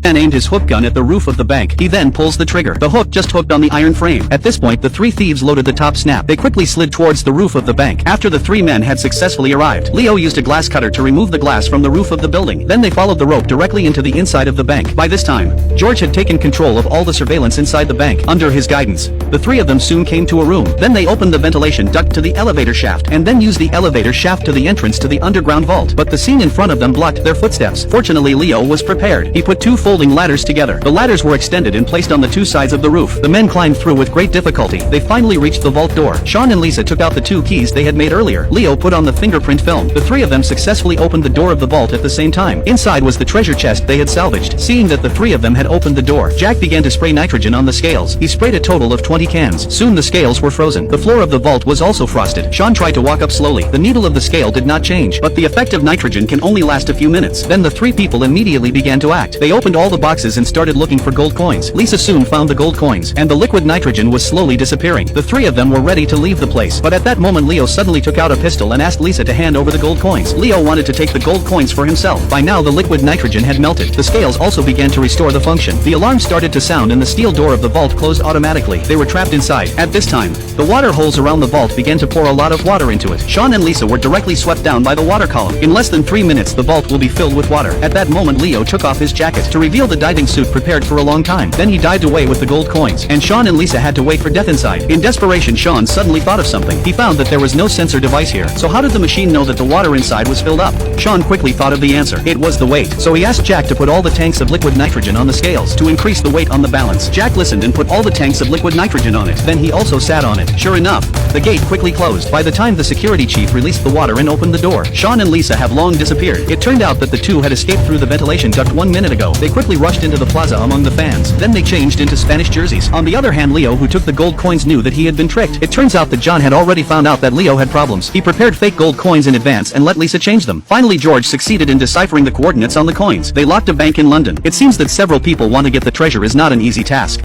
and aimed his hook gun at the roof of the bank. He then pulls the trigger. The hook just hooked on the iron frame. At this point, the three thieves loaded the top snap. They quickly slid towards the roof of the bank. After the three men had successfully arrived, Leo used a glass cutter to remove the glass from the roof of the building. Then they followed the rope directly into the inside of the bank. By this time, George had taken control of all the surveillance inside the bank. Under his guidance, the three of them soon came to a room. Then they opened the ventilation duct to the elevator shaft, and then used the elevator shaft to the entrance to the underground vault. But the scene in front of them blocked their footsteps. Fortunately, Leo was prepared. He put two folding ladders together. The ladders were extended and placed on the two sides of the roof. The men climbed through with great difficulty. They finally reached the vault door. Sean and Lisa took out the two keys they had made earlier. Leo put on the fingerprint film. The three of them successfully opened the door of the vault at the same time. Inside was the treasure chest they had salvaged. Seeing that the three of them had opened the door, Jack began to spray nitrogen on the scales. He sprayed a total of 20 cans. Soon the scales were frozen. The floor of the vault was also frosted. Sean tried to walk up slowly. The needle of the scale did not change, but the effect of nitrogen can only last a few minutes. Then the three people immediately began to act. They opened all the boxes and started looking for gold coins. Lisa soon found the gold coins, and the liquid nitrogen was slowly disappearing. The three of them were ready to leave the place, but at that moment Leo suddenly took out a pistol and asked Lisa to hand over the gold coins. Leo wanted to take the gold coins for himself. By now the liquid nitrogen had melted. The scales also began to restore the function. The alarm started to sound and the steel door of the vault closed automatically. They were trapped inside. At this time, the water holes around the vault began to pour a lot of water into it. Sean and Lisa were directly swept down by the water column. In less than 3 minutes the vault will be filled with water. At that moment Leo took off his jacket to reveal the diving suit prepared for a long time. Then he dived away with the gold coins, and Sean and Lisa had to wait for death inside. In desperation, Sean suddenly thought of something. He found that there was no sensor device here. So how did the machine know that the water inside was filled up? Sean quickly thought of the answer. It was the weight. So he asked Jack to put all the tanks of liquid nitrogen on the scales to increase the weight on the balance. Jack listened and put all the tanks of liquid nitrogen on it. Then he also sat on it. Sure enough, the gate quickly closed. By the time the security chief released the water and opened the door, Sean and Lisa have long disappeared. It turned out that the two had escaped through the ventilation duct 1 minute ago. They quickly rushed into the plaza among the fans. Then they changed into Spanish jerseys. On the other hand, Leo, who took the gold coins, knew that he had been tricked. It turns out that John had already found out that Leo had problems. He prepared fake gold coins in advance and let Lisa change them. Finally, George succeeded in deciphering the coordinates on the coins. They locked a bank in London. It seems that several people want to get the treasure is not an easy task.